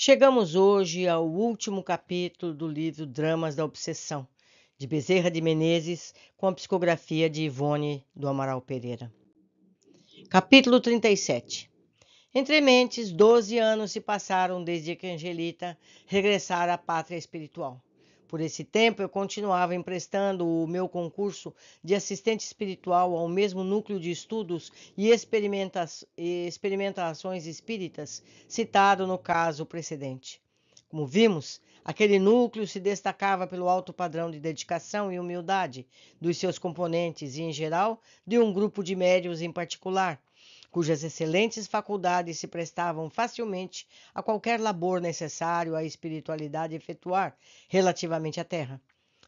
Chegamos hoje ao último capítulo do livro Dramas da Obsessão, de Bezerra de Menezes, com a psicografia de Ivone do Amaral Pereira. Capítulo 37. Entre mentes, 12 anos se passaram desde que Angelita regressara à pátria espiritual. Por esse tempo, eu continuava emprestando o meu concurso de assistente espiritual ao mesmo núcleo de estudos e experimentações espíritas citado no caso precedente. Como vimos, aquele núcleo se destacava pelo alto padrão de dedicação e humildade dos seus componentes e, em geral, de um grupo de médiuns em particular, cujas excelentes faculdades se prestavam facilmente a qualquer labor necessário à espiritualidade efetuar relativamente à Terra.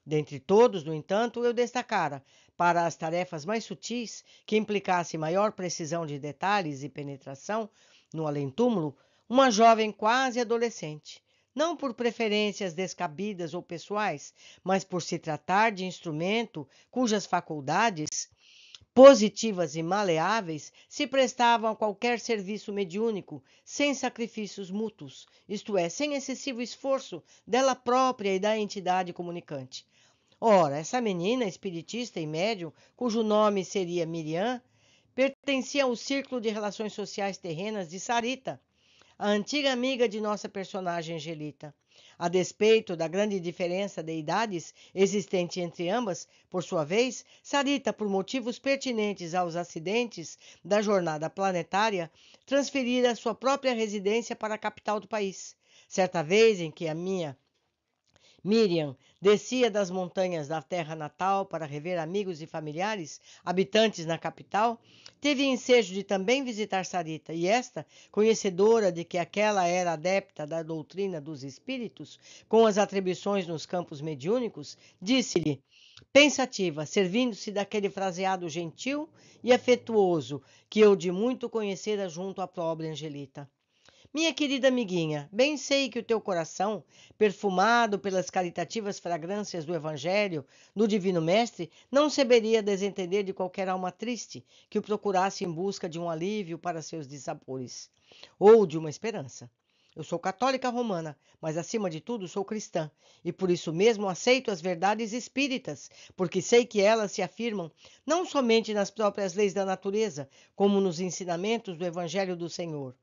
Dentre todos, no entanto, eu destacara, para as tarefas mais sutis, que implicasse maior precisão de detalhes e penetração no além-túmulo, uma jovem quase adolescente, não por preferências descabidas ou pessoais, mas por se tratar de instrumento cujas faculdades positivas e maleáveis se prestavam a qualquer serviço mediúnico, sem sacrifícios mútuos, isto é, sem excessivo esforço dela própria e da entidade comunicante. Ora, essa menina espiritista e médium, cujo nome seria Miriam, pertencia ao círculo de relações sociais terrenas de Sarita, a antiga amiga de nossa personagem Angelita. A despeito da grande diferença de idades existente entre ambas, por sua vez, Sarita, por motivos pertinentes aos acidentes da jornada planetária, transferira sua própria residência para a capital do país. Certa vez em que a minha Miriam descia das montanhas da terra natal para rever amigos e familiares habitantes na capital, teve ensejo de também visitar Sarita, e esta, conhecedora de que aquela era adepta da doutrina dos espíritos, com as atribuições nos campos mediúnicos, disse-lhe, pensativa, servindo-se daquele fraseado gentil e afetuoso que eu de muito conhecera junto à pobre Angelita. Minha querida amiguinha, bem sei que o teu coração, perfumado pelas caritativas fragrâncias do Evangelho, do Divino Mestre, não saberia desentender de qualquer alma triste que o procurasse em busca de um alívio para seus dissabores, ou de uma esperança. Eu sou católica romana, mas acima de tudo sou cristã, e por isso mesmo aceito as verdades espíritas, porque sei que elas se afirmam não somente nas próprias leis da natureza, como nos ensinamentos do Evangelho do Senhor.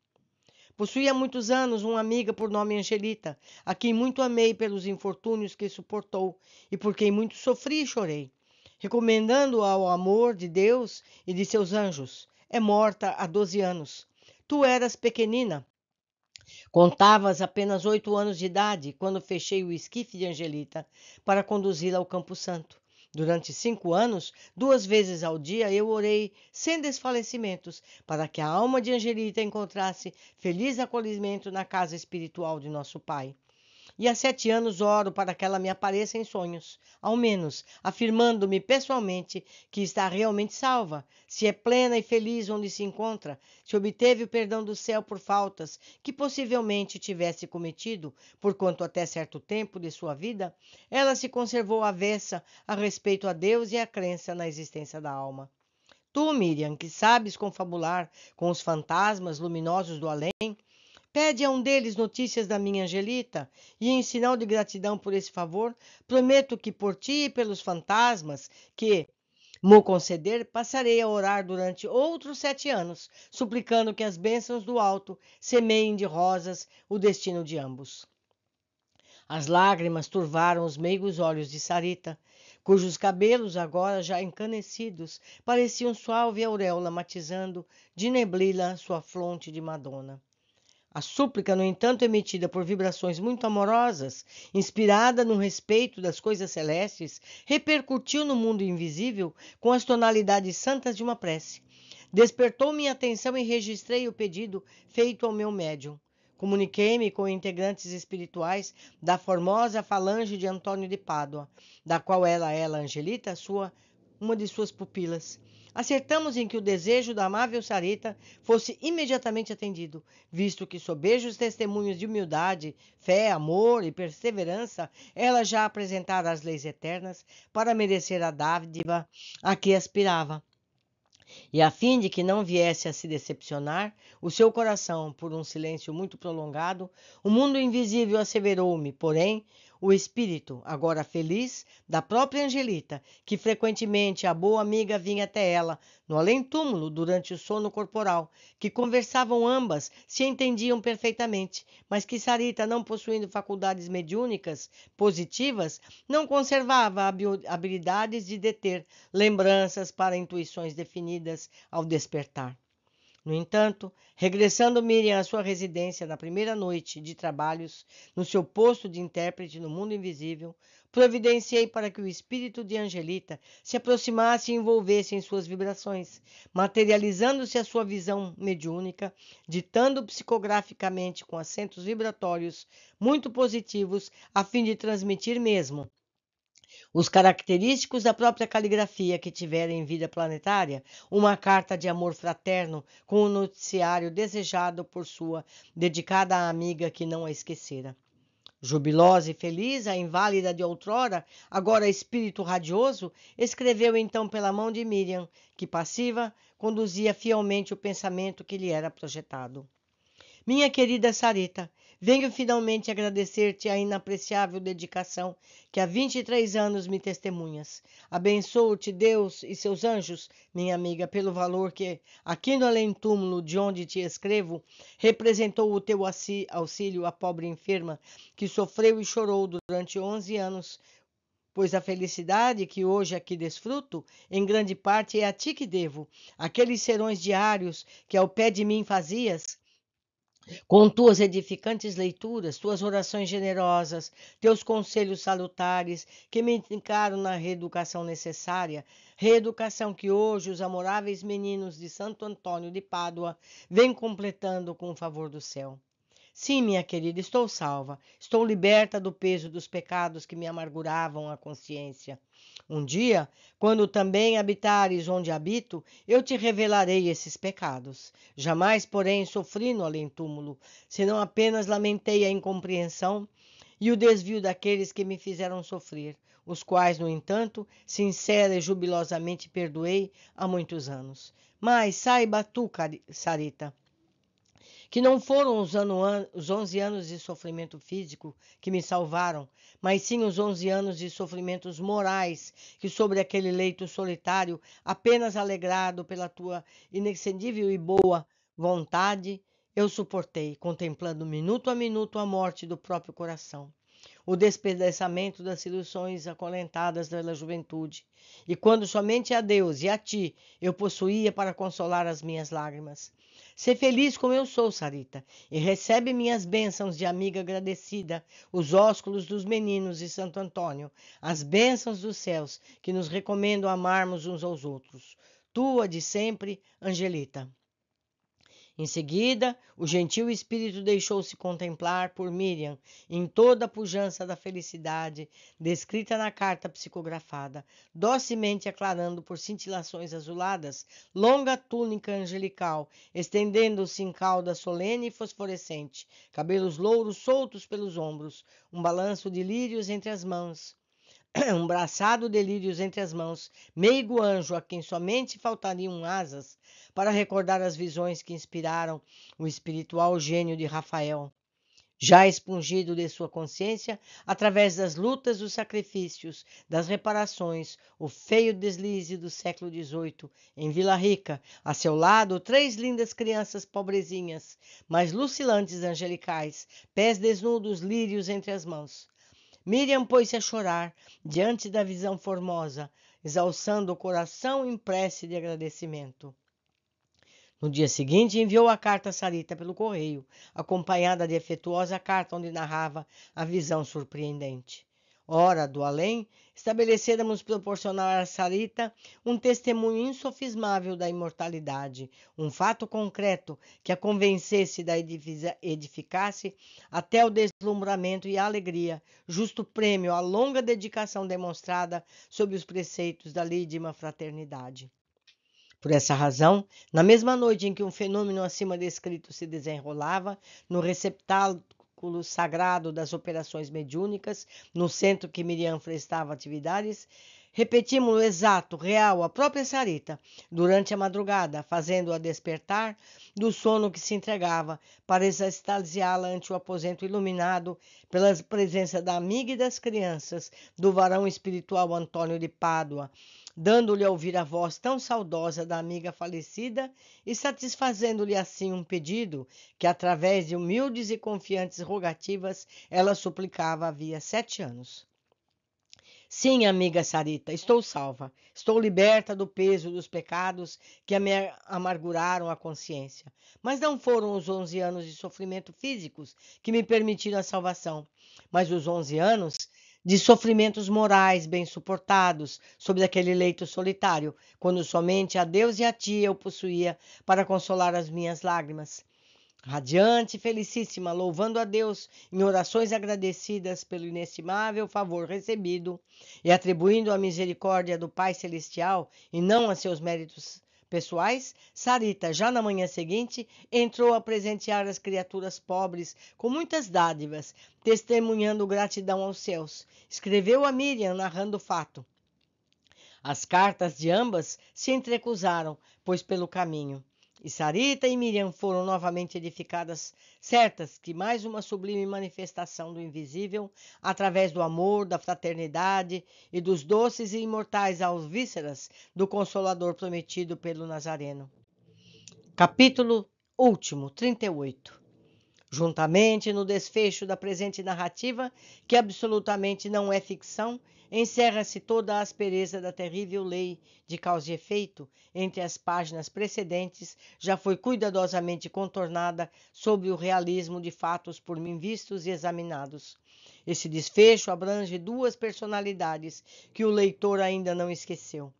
Possuía há muitos anos uma amiga por nome Angelita, a quem muito amei pelos infortúnios que suportou e por quem muito sofri e chorei, recomendando-a ao amor de Deus e de seus anjos. É morta há 12 anos. Tu eras pequenina, contavas apenas 8 anos de idade quando fechei o esquife de Angelita para conduzi-la ao Campo Santo. Durante 5 anos, 2 vezes ao dia, eu orei sem desfalecimentos para que a alma de Angelita encontrasse feliz acolhimento na casa espiritual de nosso Pai. E há 7 anos oro para que ela me apareça em sonhos, ao menos afirmando-me pessoalmente que está realmente salva, se é plena e feliz onde se encontra, se obteve o perdão do céu por faltas que possivelmente tivesse cometido, porquanto até certo tempo de sua vida ela se conservou avessa a respeito a Deus e a crença na existência da alma. Tu, Miriam, que sabes confabular com os fantasmas luminosos do além, pede a um deles notícias da minha Angelita, e em sinal de gratidão por esse favor, prometo que por ti e pelos fantasmas que mo conceder, passarei a orar durante outros 7 anos, suplicando que as bênçãos do alto semeiem de rosas o destino de ambos. As lágrimas turvaram os meigos olhos de Sarita, cujos cabelos, agora já encanecidos, pareciam suave auréola matizando de neblina sua fronte de Madonna. A súplica, no entanto, emitida por vibrações muito amorosas, inspirada no respeito das coisas celestes, repercutiu no mundo invisível com as tonalidades santas de uma prece. Despertou minha atenção e registrei o pedido feito ao meu médium. Comuniquei-me com integrantes espirituais da formosa falange de Antônio de Pádua, da qual ela, Angelita, uma de suas pupilas. Acertamos em que o desejo da amável Sarita fosse imediatamente atendido, visto que, sob bejos testemunhos de humildade, fé, amor e perseverança, ela já apresentara as leis eternas para merecer a dádiva a que aspirava. E a fim de que não viesse a se decepcionar o seu coração por um silêncio muito prolongado, o mundo invisível asseverou-me, porém, o espírito, agora feliz, da própria Angelita, que frequentemente a boa amiga vinha até ela, no além-túmulo, durante o sono corporal, que conversavam ambas, se entendiam perfeitamente, mas que Sarita, não possuindo faculdades mediúnicas positivas, não conservava habilidades de deter lembranças para intuições definidas ao despertar. No entanto, regressando Miriam à sua residência na primeira noite de trabalhos, no seu posto de intérprete no mundo invisível, providenciei para que o espírito de Angelita se aproximasse e envolvesse em suas vibrações, materializando-se a sua visão mediúnica, ditando psicograficamente com acentos vibratórios muito positivos, a fim de transmitir mesmo os característicos da própria caligrafia que tivera em vida planetária, uma carta de amor fraterno com o noticiário desejado por sua dedicada amiga que não a esquecera. Jubilosa e feliz, a inválida de outrora, agora espírito radioso, escreveu então pela mão de Miriam, que passiva conduzia fielmente o pensamento que lhe era projetado. Minha querida Sarita, venho finalmente agradecer-te a inapreciável dedicação que há 23 anos me testemunhas. Abençoo-te Deus e seus anjos, minha amiga, pelo valor que, aqui no além-túmulo de onde te escrevo, representou o teu auxílio à pobre enferma que sofreu e chorou durante 11 anos, pois a felicidade que hoje aqui desfruto, em grande parte é a ti que devo. Aqueles serões diários que ao pé de mim fazias, com tuas edificantes leituras, tuas orações generosas, teus conselhos salutares, que me indicaram na reeducação necessária, reeducação que hoje os amoráveis meninos de Santo Antônio de Pádua vêm completando com o favor do céu. Sim, minha querida, estou salva. Estou liberta do peso dos pecados que me amarguravam a consciência. Um dia, quando também habitares onde habito, eu te revelarei esses pecados. Jamais, porém, sofri no além-túmulo, senão apenas lamentei a incompreensão e o desvio daqueles que me fizeram sofrer, os quais, no entanto, sincera e jubilosamente perdoei há muitos anos. Mas saiba tu, Sarita, que não foram os 11 anos de sofrimento físico que me salvaram, mas sim os 11 anos de sofrimentos morais que sobre aquele leito solitário, apenas alegrado pela tua inexcedível e boa vontade, eu suportei, contemplando minuto a minuto a morte do próprio coração, o despedaçamento das ilusões acolentadas pela juventude, e quando somente a Deus e a ti eu possuía para consolar as minhas lágrimas. Sê feliz como eu sou, Sarita, e recebe minhas bênçãos de amiga agradecida, os ósculos dos meninos de Santo Antônio, as bênçãos dos céus que nos recomendam amarmos uns aos outros. Tua de sempre, Angelita. Em seguida, o gentil espírito deixou-se contemplar por Miriam em toda a pujança da felicidade descrita na carta psicografada, docemente aclarando por cintilações azuladas longa túnica angelical, estendendo-se em cauda solene e fosforescente, cabelos louros soltos pelos ombros, um balanço de lírios entre as mãos, um braçado de lírios entre as mãos, meigo anjo a quem somente faltariam asas para recordar as visões que inspiraram o espiritual gênio de Rafael, já expungido de sua consciência através das lutas, dos sacrifícios, das reparações, o feio deslize do século XVIII, em Vila Rica, a seu lado 3 lindas crianças pobrezinhas, mas lucilantes angelicais, pés desnudos, lírios entre as mãos. Miriam pôs-se a chorar diante da visão formosa, exalçando o coração em prece de agradecimento. No dia seguinte, enviou a carta a Sarita pelo correio, acompanhada de afetuosa carta onde narrava a visão surpreendente. Ora, do além, estabelecêramos proporcionar a Sarita um testemunho insofismável da imortalidade, um fato concreto que a convencesse da edificasse até o deslumbramento e a alegria, justo prêmio à longa dedicação demonstrada sob os preceitos da lídima fraternidade. Por essa razão, na mesma noite em que um fenômeno acima descrito se desenrolava no receptáculo sagrado das operações mediúnicas, no centro que Miriam prestava atividades, Repetimos-lo exato, real, a própria Sarita, durante a madrugada, fazendo-a despertar do sono que se entregava, para extasiá-la ante o aposento iluminado pela presença da amiga e das crianças, do varão espiritual Antônio de Pádua, dando-lhe a ouvir a voz tão saudosa da amiga falecida e satisfazendo-lhe assim um pedido que, através de humildes e confiantes rogativas, ela suplicava havia 7 anos. Sim, amiga Sarita, estou salva. Estou liberta do peso dos pecados que me amarguraram a consciência. Mas não foram os 11 anos de sofrimento físicos que me permitiram a salvação, mas os 11 anos de sofrimentos morais bem suportados sobre aquele leito solitário, quando somente a Deus e a ti eu possuía para consolar as minhas lágrimas. Radiante e felicíssima, louvando a Deus em orações agradecidas pelo inestimável favor recebido e atribuindo a misericórdia do Pai Celestial e não a seus méritos pessoais, Sarita, já na manhã seguinte, entrou a presentear as criaturas pobres com muitas dádivas, testemunhando gratidão aos céus. Escreveu a Miriam narrando o fato. As cartas de ambas se entrecruzaram, pois pelo caminho. E Sarita e Miriam foram novamente edificadas, certas que mais uma sublime manifestação do invisível, através do amor, da fraternidade e dos doces e imortais alvíceras do Consolador prometido pelo Nazareno. Capítulo último, 38. Juntamente no desfecho da presente narrativa, que absolutamente não é ficção, encerra-se toda a aspereza da terrível lei de causa e efeito. Entre as páginas precedentes, já foi cuidadosamente contornada sobre o realismo de fatos por mim vistos e examinados. Esse desfecho abrange duas personalidades que o leitor ainda não esqueceu: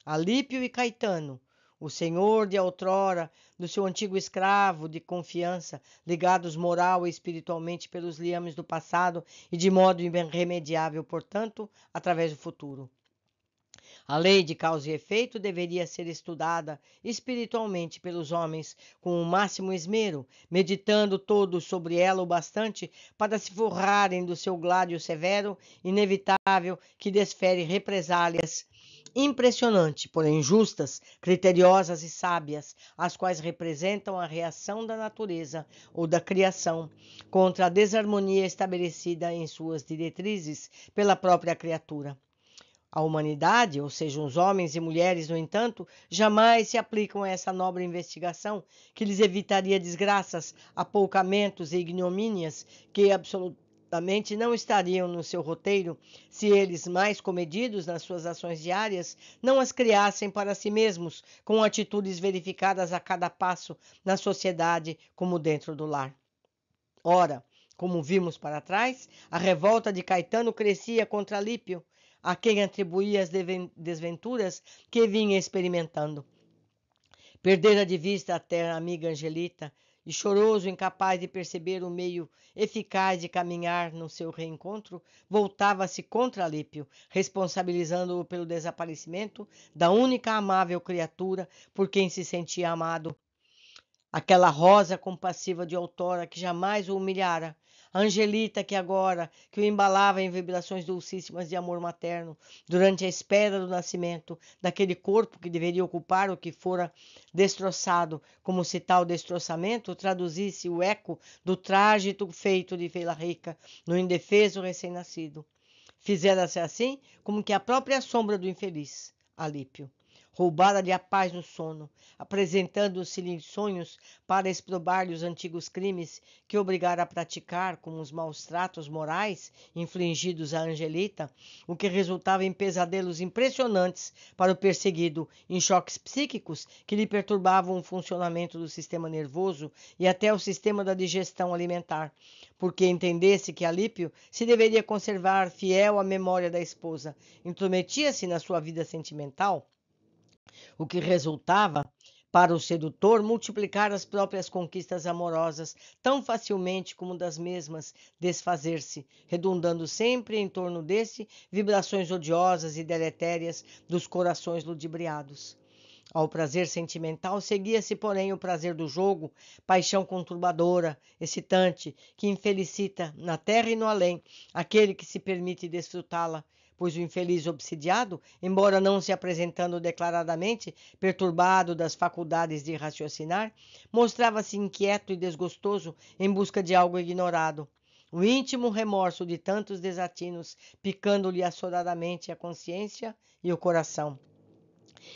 Alípio e Caetano, o senhor de outrora, do seu antigo escravo de confiança, ligados moral e espiritualmente pelos liames do passado e de modo irremediável, portanto, através do futuro. A lei de causa e efeito deveria ser estudada espiritualmente pelos homens com o máximo esmero, meditando todos sobre ela o bastante para se forrarem do seu gládio severo, inevitável, que desfere represálias impressionante, porém justas, criteriosas e sábias, as quais representam a reação da natureza ou da criação contra a desarmonia estabelecida em suas diretrizes pela própria criatura. A humanidade, ou seja, os homens e mulheres, no entanto, jamais se aplicam a essa nobre investigação, que lhes evitaria desgraças, apoucamentos e ignomínias que absolutamente não estariam no seu roteiro se eles, mais comedidos nas suas ações diárias, não as criassem para si mesmos, com atitudes verificadas a cada passo na sociedade como dentro do lar. Ora, como vimos para trás, a revolta de Caetano crescia contra Alípio, a quem atribuía as desventuras que vinha experimentando. Perdera de vista até a amiga Angelita, e choroso, incapaz de perceber o meio eficaz de caminhar no seu reencontro, voltava-se contra Alípio, responsabilizando-o pelo desaparecimento da única amável criatura por quem se sentia amado. Aquela rosa compassiva de outrora que jamais o humilhara, a Angelita que agora, que o embalava em vibrações dulcíssimas de amor materno, durante a espera do nascimento daquele corpo que deveria ocupar o que fora destroçado, como se tal destroçamento traduzisse o eco do trágico feito de Vila Rica no indefeso recém-nascido. Fizera-se assim como que a própria sombra do infeliz, Alípio. Roubara-lhe a paz no sono, apresentando-se-lhe em sonhos para exprobar-lhe os antigos crimes que obrigara a praticar com os maus tratos morais infligidos a Angelita, o que resultava em pesadelos impressionantes para o perseguido, em choques psíquicos que lhe perturbavam o funcionamento do sistema nervoso e até o sistema da digestão alimentar, porque entendesse que Alípio se deveria conservar fiel à memória da esposa, intrometia-se na sua vida sentimental, o que resultava para o sedutor multiplicar as próprias conquistas amorosas tão facilmente como das mesmas desfazer-se, redundando sempre em torno desse vibrações odiosas e deletérias dos corações ludibriados. Ao prazer sentimental seguia-se, porém, o prazer do jogo, paixão conturbadora, excitante, que infelicita na terra e no além aquele que se permite desfrutá-la, pois o infeliz obsidiado, embora não se apresentando declaradamente perturbado das faculdades de raciocinar, mostrava-se inquieto e desgostoso em busca de algo ignorado. O íntimo remorso de tantos desatinos picando-lhe assoradamente a consciência e o coração.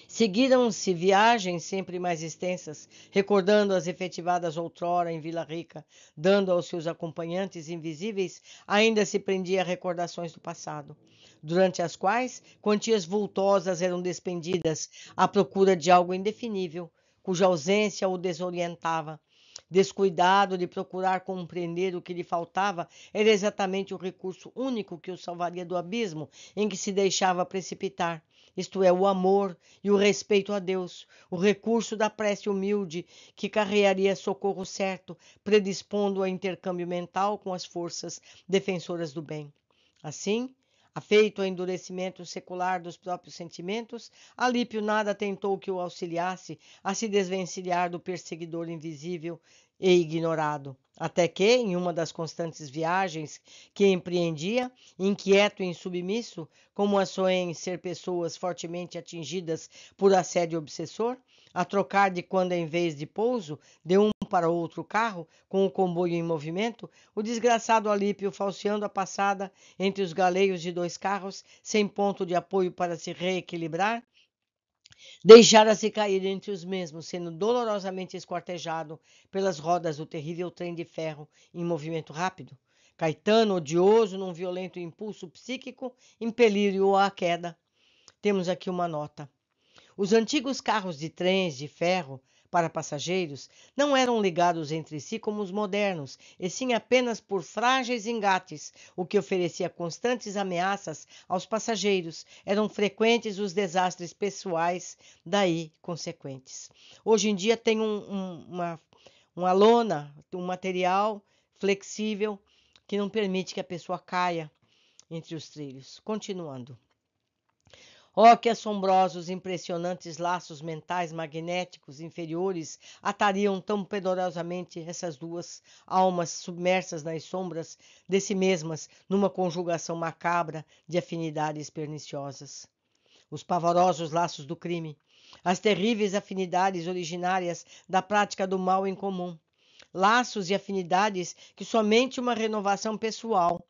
Seguiram-se viagens sempre mais extensas, recordando as efetivadas outrora em Vila Rica, dando aos seus acompanhantes invisíveis, ainda se prendia a recordações do passado, durante as quais quantias vultosas eram despendidas à procura de algo indefinível, cuja ausência o desorientava. Descuidado de procurar compreender o que lhe faltava, era exatamente o recurso único que o salvaria do abismo em que se deixava precipitar, isto é, o amor e o respeito a Deus, o recurso da prece humilde que carrearia socorro certo, predispondo a intercâmbio mental com as forças defensoras do bem. Assim, afeito ao endurecimento secular dos próprios sentimentos, Alípio nada tentou que o auxiliasse a se desvencilhar do perseguidor invisível e ignorado, até que, em uma das constantes viagens que empreendia, inquieto e insubmisso, como a soem ser pessoas fortemente atingidas por assédio obsessor, a trocar de quando em vez de pouso, de um para outro carro, com o comboio em movimento, o desgraçado Alípio, falseando a passada entre os galeios de dois carros, sem ponto de apoio para se reequilibrar, deixara-se cair entre os mesmos, sendo dolorosamente esquartejado pelas rodas do terrível trem de ferro em movimento rápido. Caetano, odioso num violento impulso psíquico, impeliu-o à queda. Temos aqui uma nota. Os antigos carros de trens de ferro para passageiros não eram ligados entre si como os modernos, e sim apenas por frágeis engates, o que oferecia constantes ameaças aos passageiros. Eram frequentes os desastres pessoais daí consequentes. Hoje em dia tem uma lona, um material flexível que não permite que a pessoa caia entre os trilhos. Continuando. Oh, que assombrosos, impressionantes laços mentais magnéticos inferiores atariam tão poderosamente essas duas almas submersas nas sombras de si mesmas numa conjugação macabra de afinidades perniciosas. Os pavorosos laços do crime, as terríveis afinidades originárias da prática do mal em comum, laços e afinidades que somente uma renovação pessoal,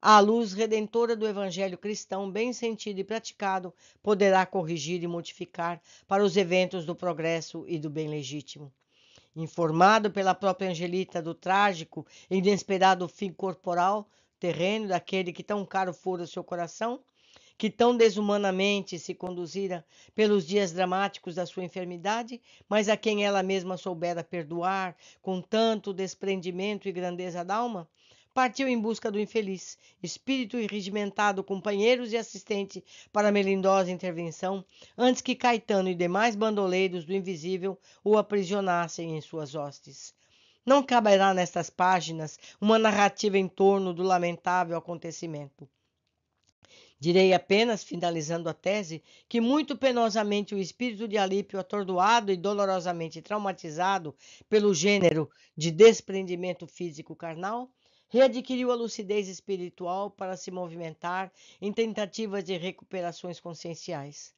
a luz redentora do Evangelho cristão, bem sentido e praticado, poderá corrigir e modificar para os eventos do progresso e do bem legítimo. Informado pela própria Angelita do trágico e inesperado fim corporal, terreno daquele que tão caro fora seu coração, que tão desumanamente se conduzira pelos dias dramáticos da sua enfermidade, mas a quem ela mesma soubera perdoar com tanto desprendimento e grandeza d'alma, partiu em busca do infeliz, espírito irregimentado, companheiros e assistente para a melindrosa intervenção, antes que Caetano e demais bandoleiros do invisível o aprisionassem em suas hostes. Não caberá nestas páginas uma narrativa em torno do lamentável acontecimento. Direi apenas, finalizando a tese, que muito penosamente o espírito de Alípio, atordoado e dolorosamente traumatizado pelo gênero de desprendimento físico carnal, readquiriu a lucidez espiritual para se movimentar em tentativas de recuperações conscienciais.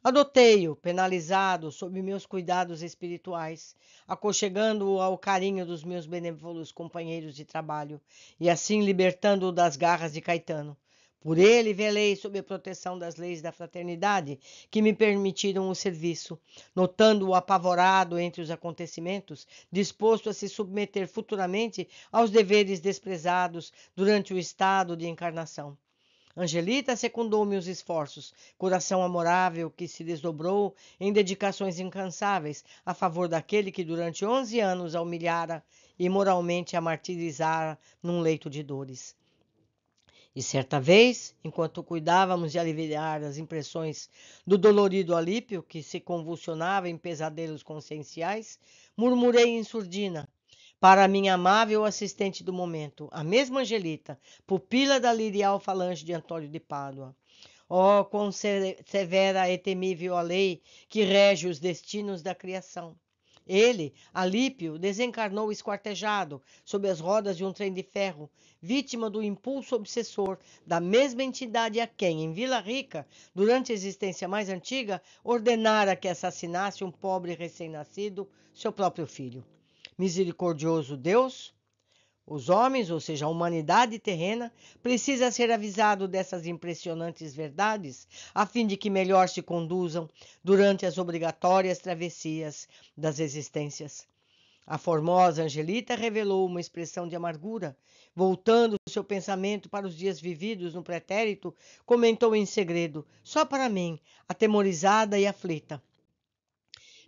Adotei-o, penalizado, sob meus cuidados espirituais, aconchegando-o ao carinho dos meus benévolos companheiros de trabalho, e assim libertando-o das garras de Caetano. Por ele velei sob a proteção das leis da fraternidade que me permitiram o serviço, notando-o apavorado entre os acontecimentos, disposto a se submeter futuramente aos deveres desprezados durante o estado de encarnação. Angelita secundou-me os esforços, coração amorável que se desdobrou em dedicações incansáveis a favor daquele que durante 11 anos a humilhara e moralmente a martirizara num leito de dores. E certa vez, enquanto cuidávamos de aliviar as impressões do dolorido Alípio, que se convulsionava em pesadelos conscienciais, murmurei em surdina para a minha amável assistente do momento, a mesma Angelita, pupila da lirial falange de Antônio de Pádua. Oh, quão severa e temível a lei que rege os destinos da criação! Ele, Alípio, desencarnou esquartejado sob as rodas de um trem de ferro, vítima do impulso obsessor da mesma entidade a quem, em Vila Rica, durante a existência mais antiga, ordenara que assassinasse um pobre recém-nascido, seu próprio filho. Misericordioso Deus, os homens, ou seja, a humanidade terrena, precisa ser avisado dessas impressionantes verdades, a fim de que melhor se conduzam durante as obrigatórias travessias das existências. A formosa Angelita revelou uma expressão de amargura. Voltando seu pensamento para os dias vividos no pretérito, comentou em segredo, só para mim, atemorizada e aflita: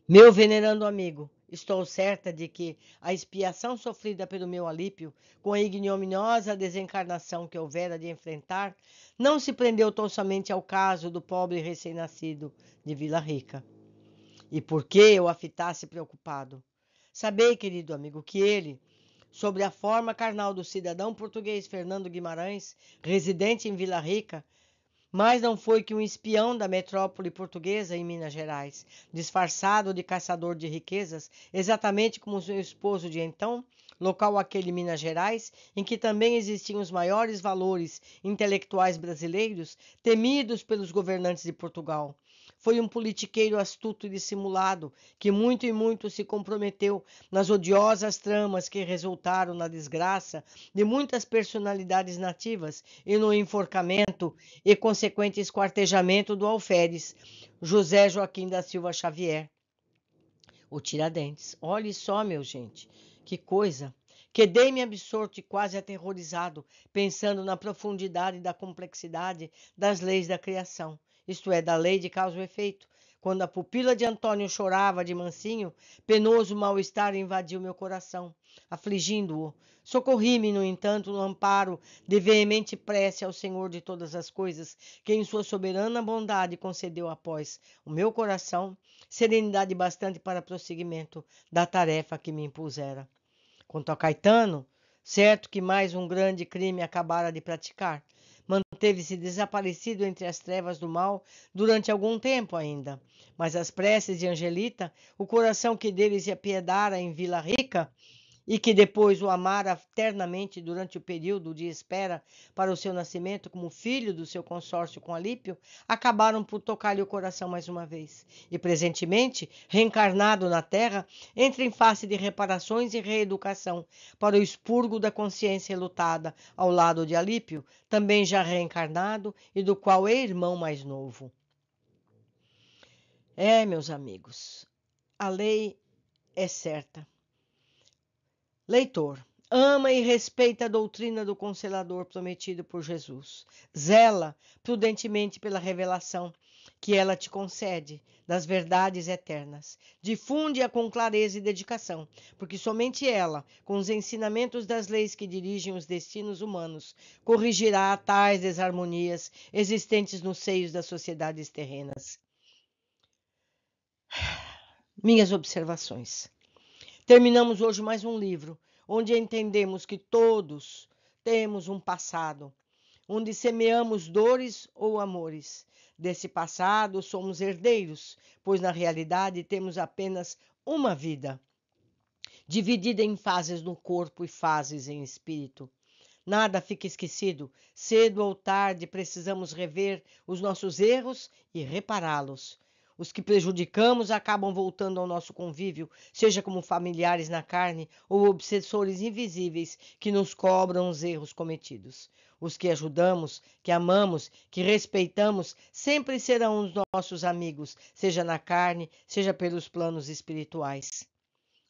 meu venerando amigo, estou certa de que a expiação sofrida pelo meu Alípio, com a ignominiosa desencarnação que houvera de enfrentar, não se prendeu tão somente ao caso do pobre recém-nascido de Vila Rica. E por que eu a fitasse preocupado? Sabei, querido amigo, que ele, sobre a forma carnal do cidadão português Fernando Guimarães, residente em Vila Rica, mas não foi que um espião da metrópole portuguesa em Minas Gerais, disfarçado de caçador de riquezas, exatamente como seu esposo de então, local aquele Minas Gerais, em que também existiam os maiores valores intelectuais brasileiros, temidos pelos governantes de Portugal. Foi um politiqueiro astuto e dissimulado, que muito e muito se comprometeu nas odiosas tramas que resultaram na desgraça de muitas personalidades nativas e no enforcamento e consequente esquartejamento do alferes José Joaquim da Silva Xavier, o Tiradentes. Olhe só, meu gente, que coisa! Quedei-me absorto e quase aterrorizado, pensando na profundidade e da complexidade das leis da criação, isto é, da lei de causa e efeito. Quando a pupila de Antônio chorava de mansinho, penoso mal-estar invadiu meu coração, afligindo-o. Socorri-me, no entanto, no amparo de veemente prece ao Senhor de todas as coisas, que em sua soberana bondade concedeu após o meu coração serenidade bastante para prosseguimento da tarefa que me impusera. Quanto a Caetano, certo que mais um grande crime acabara de praticar. Manteve-se desaparecido entre as trevas do mal durante algum tempo ainda. Mas as preces de Angelita, o coração que dele se apiedara em Vila Rica, e que depois o amara ternamente durante o período de espera para o seu nascimento como filho do seu consórcio com Alípio, acabaram por tocar-lhe o coração mais uma vez. E presentemente, reencarnado na terra, entra em face de reparações e reeducação para o expurgo da consciência lutada ao lado de Alípio, também já reencarnado e do qual é irmão mais novo. Meus amigos, a lei é certa. Leitor, ama e respeita a doutrina do Consolador prometido por Jesus. Zela prudentemente pela revelação que ela te concede das verdades eternas. Difunde-a com clareza e dedicação, porque somente ela, com os ensinamentos das leis que dirigem os destinos humanos, corrigirá tais desarmonias existentes nos seios das sociedades terrenas. Minhas observações. Terminamos hoje mais um livro, onde entendemos que todos temos um passado, onde semeamos dores ou amores. Desse passado somos herdeiros, pois na realidade temos apenas uma vida, dividida em fases no corpo e fases em espírito. Nada fica esquecido. Cedo ou tarde precisamos rever os nossos erros e repará-los. Os que prejudicamos acabam voltando ao nosso convívio, seja como familiares na carne ou obsessores invisíveis que nos cobram os erros cometidos. Os que ajudamos, que amamos, que respeitamos, sempre serão os nossos amigos, seja na carne, seja pelos planos espirituais.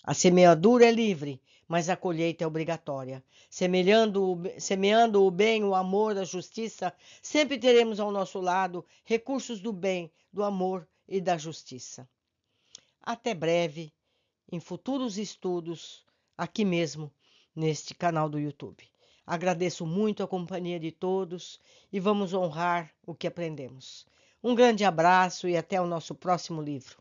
A semeadura é livre, mas a colheita é obrigatória. Semeando o bem, o amor, a justiça, sempre teremos ao nosso lado recursos do bem, do amor e da justiça. Até breve, em futuros estudos, aqui mesmo, neste canal do YouTube. Agradeço muito a companhia de todos e vamos honrar o que aprendemos. Um grande abraço e até o nosso próximo livro.